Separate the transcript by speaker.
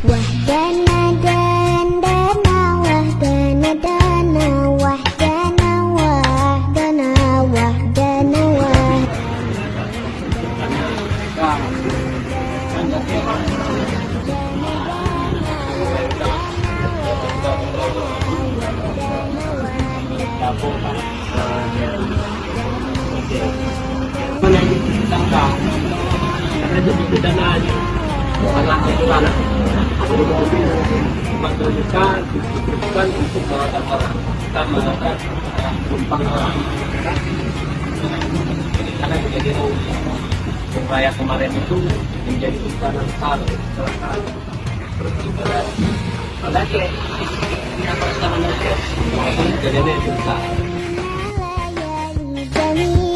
Speaker 1: Wahdana dandana wahdana dana wahdana wahdana wahdana
Speaker 2: bukan untuk merawat orang, kita melakukan tumpang orang. Karena menjadi upaya kemarin itu menjadi bencana besar kecelakaan. Apalagi yang pertama kejadiannya besar.
Speaker 1: dana